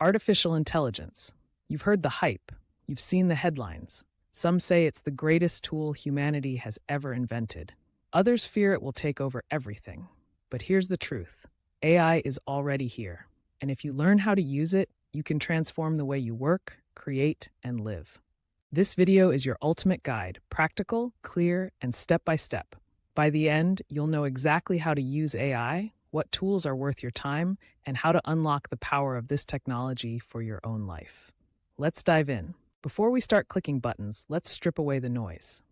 Artificial intelligence. You've heard the hype. You've seen the headlines. Some say it's the greatest tool humanity has ever invented. Others fear it will take over everything. But here's the truth. AI is already here. And if you learn how to use it, you can transform the way you work, create, and live. This video is your ultimate guide, practical, clear, and step-by-step. By the end, you'll know exactly how to use AI, what tools are worth your time, and how to unlock the power of this technology for your own life. Let's dive in. Before we start clicking buttons, let's strip away the noise.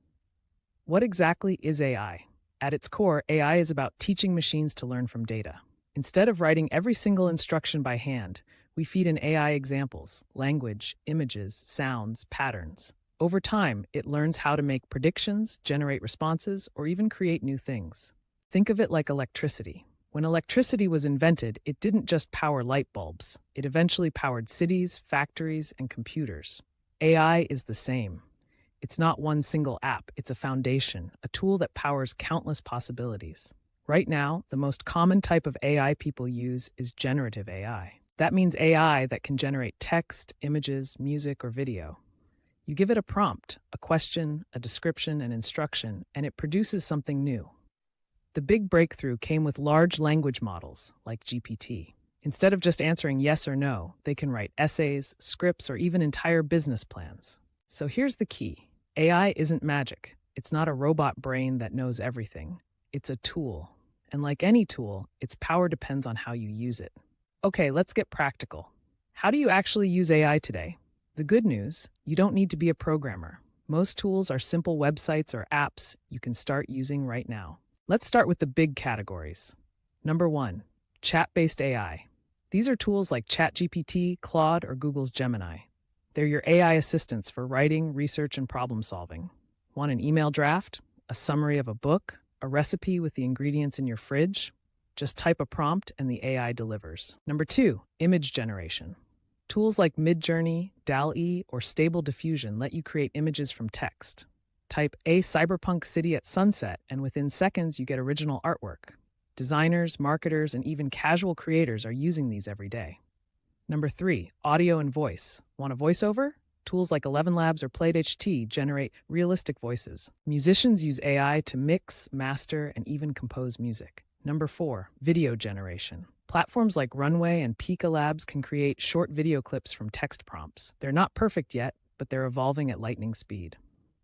What exactly is AI? At its core, AI is about teaching machines to learn from data. Instead of writing every single instruction by hand, we feed in AI examples, language, images, sounds, patterns. Over time, it learns how to make predictions, generate responses, or even create new things. Think of it like electricity. When electricity was invented, it didn't just power light bulbs. It eventually powered cities, factories, and computers. AI is the same. It's not one single app, it's a foundation, a tool that powers countless possibilities. Right now, the most common type of AI people use is generative AI. That means AI that can generate text, images, music, or video. You give it a prompt, a question, a description, an instruction, and it produces something new. The big breakthrough came with large language models, like GPT. Instead of just answering yes or no, they can write essays, scripts, or even entire business plans. So here's the key. AI isn't magic. It's not a robot brain that knows everything. It's a tool. And like any tool, its power depends on how you use it. Okay, let's get practical. How do you actually use AI today? The good news, you don't need to be a programmer. Most tools are simple websites or apps you can start using right now. Let's start with the big categories. Number 1, chat-based AI. These are tools like ChatGPT, Claude, or Google's Gemini. They're your AI assistants for writing, research, and problem solving. Want an email draft, a summary of a book, a recipe with the ingredients in your fridge? Just type a prompt and the AI delivers. Number 2, image generation. Tools like MidJourney, DALL-E, or Stable Diffusion let you create images from text. Type a cyberpunk city at sunset, and within seconds you get original artwork. Designers, marketers, and even casual creators are using these every day. Number 3, audio and voice. Want a voiceover? Tools like 11 Labs or PlateHT generate realistic voices. Musicians use AI to mix, master, and even compose music. Number 4, video generation. Platforms like Runway and Pika Labs can create short video clips from text prompts. They're not perfect yet, but they're evolving at lightning speed.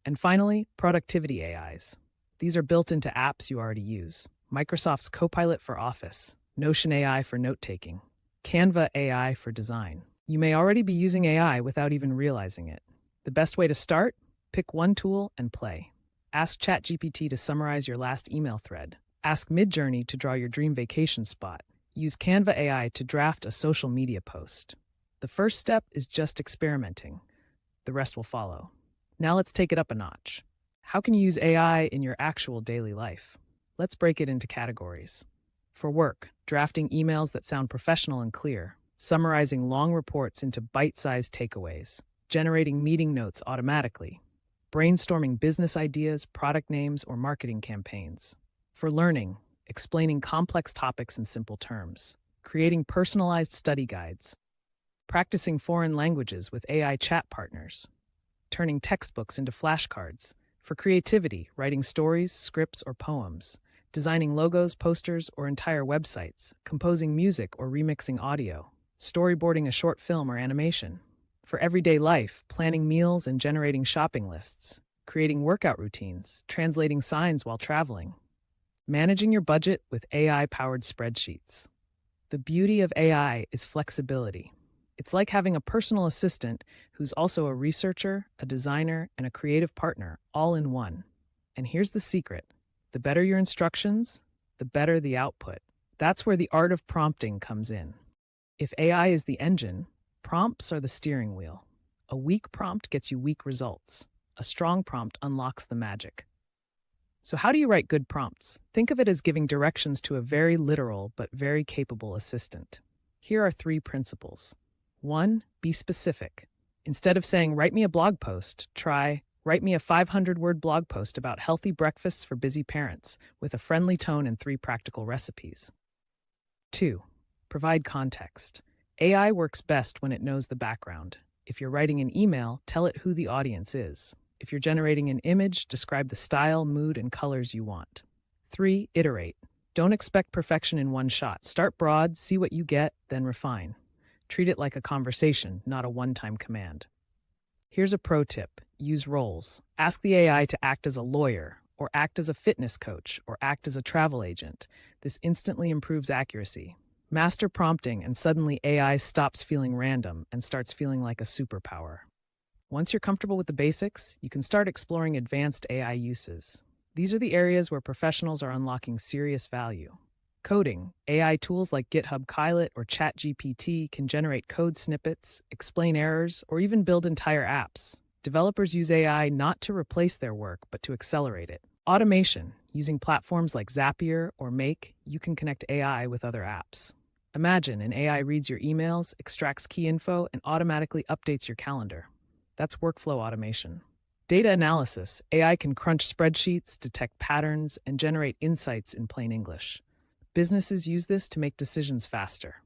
And finally, productivity AIs. These are built into apps you already use. Microsoft's Copilot for Office, Notion AI for note-taking, Canva AI for design. You may already be using AI without even realizing it. The best way to start? Pick one tool and play. Ask ChatGPT to summarize your last email thread. Ask MidJourney to draw your dream vacation spot. Use Canva AI to draft a social media post. The first step is just experimenting. The rest will follow. Now let's take it up a notch. How can you use AI in your actual daily life? Let's break it into categories. For work, drafting emails that sound professional and clear, summarizing long reports into bite-sized takeaways, generating meeting notes automatically, brainstorming business ideas, product names, or marketing campaigns. For learning, explaining complex topics in simple terms, creating personalized study guides, practicing foreign languages with AI chat partners, turning textbooks into flashcards. For creativity, writing stories, scripts, or poems, designing logos, posters, or entire websites, composing music or remixing audio, storyboarding a short film or animation. For everyday life, planning meals and generating shopping lists, creating workout routines, translating signs while traveling, managing your budget with AI-powered spreadsheets. The beauty of AI is flexibility. It's like having a personal assistant who's also a researcher, a designer, and a creative partner, all in one. And here's the secret. The better your instructions, the better the output. That's where the art of prompting comes in. If AI is the engine, prompts are the steering wheel. A weak prompt gets you weak results. A strong prompt unlocks the magic. So how do you write good prompts? Think of it as giving directions to a very literal but very capable assistant. Here are 3 principles. 1, be specific. Instead of saying, write me a blog post, try, write me a 500-word blog post about healthy breakfasts for busy parents with a friendly tone and 3 practical recipes. 2, provide context. AI works best when it knows the background. If you're writing an email, tell it who the audience is. If you're generating an image, describe the style, mood, and colors you want. 3. Iterate. Don't expect perfection in one shot. Start broad, see what you get, then refine. Treat it like a conversation, not a one-time command. Here's a pro tip. Use roles. Ask the AI to act as a lawyer, or act as a fitness coach, or act as a travel agent. This instantly improves accuracy. Master prompting, and suddenly AI stops feeling random and starts feeling like a superpower. Once you're comfortable with the basics, you can start exploring advanced AI uses. These are the areas where professionals are unlocking serious value. Coding. AI tools like GitHub Copilot or ChatGPT can generate code snippets, explain errors, or even build entire apps. Developers use AI not to replace their work, but to accelerate it. Automation. Using platforms like Zapier or Make, you can connect AI with other apps. Imagine an AI reads your emails, extracts key info, and automatically updates your calendar. That's workflow automation. Data analysis. AI can crunch spreadsheets, detect patterns, and generate insights in plain English. Businesses use this to make decisions faster.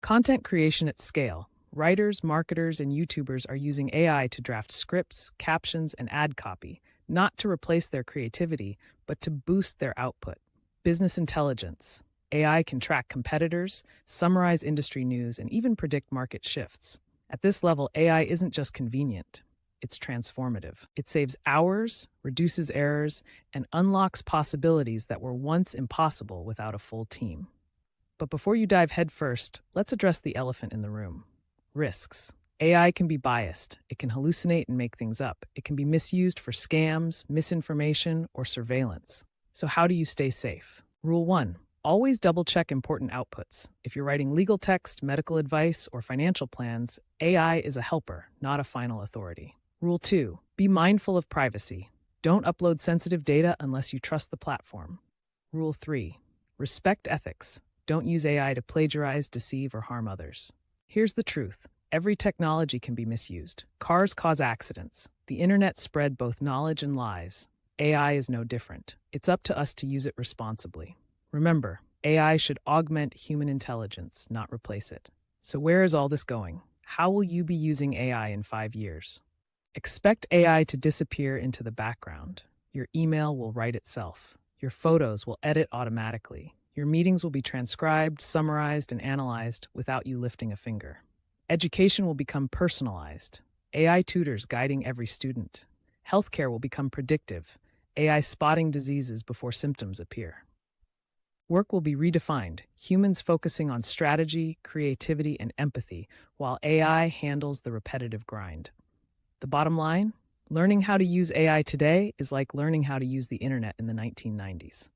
Content creation at scale. Writers, marketers, and YouTubers are using AI to draft scripts, captions, and ad copy, not to replace their creativity, but to boost their output. Business intelligence. AI can track competitors, summarize industry news, and even predict market shifts. At this level, AI isn't just convenient. It's transformative. It saves hours, reduces errors, and unlocks possibilities that were once impossible without a full team. But before you dive headfirst, let's address the elephant in the room. Risks. AI can be biased. It can hallucinate and make things up. It can be misused for scams, misinformation, or surveillance. So how do you stay safe? Rule 1. Always double-check important outputs. If you're writing legal text, medical advice, or financial plans, AI is a helper, not a final authority. Rule 2. Be mindful of privacy. Don't upload sensitive data unless you trust the platform. Rule 3. Respect ethics. Don't use AI to plagiarize, deceive, or harm others. Here's the truth. Every technology can be misused. Cars cause accidents. The internet spread both knowledge and lies. AI is no different. It's up to us to use it responsibly. Remember, AI should augment human intelligence, not replace it. So where is all this going? How will you be using AI in 5 years? Expect AI to disappear into the background. Your email will write itself. Your photos will edit automatically. Your meetings will be transcribed, summarized, and analyzed without you lifting a finger. Education will become personalized. AI tutors guiding every student. Healthcare will become predictive. AI spotting diseases before symptoms appear. Work will be redefined, humans focusing on strategy, creativity, and empathy, while AI handles the repetitive grind. The bottom line? Learning how to use AI today is like learning how to use the internet in the 1990s.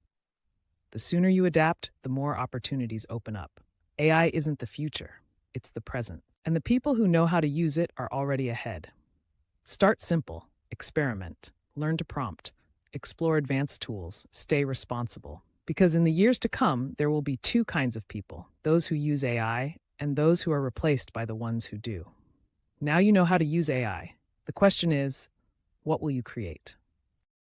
The sooner you adapt, the more opportunities open up. AI isn't the future, it's the present. And the people who know how to use it are already ahead. Start simple, experiment, learn to prompt, explore advanced tools, stay responsible. Because in the years to come, there will be 2 kinds of people, those who use AI and those who are replaced by the ones who do. Now you know how to use AI. The question is, what will you create?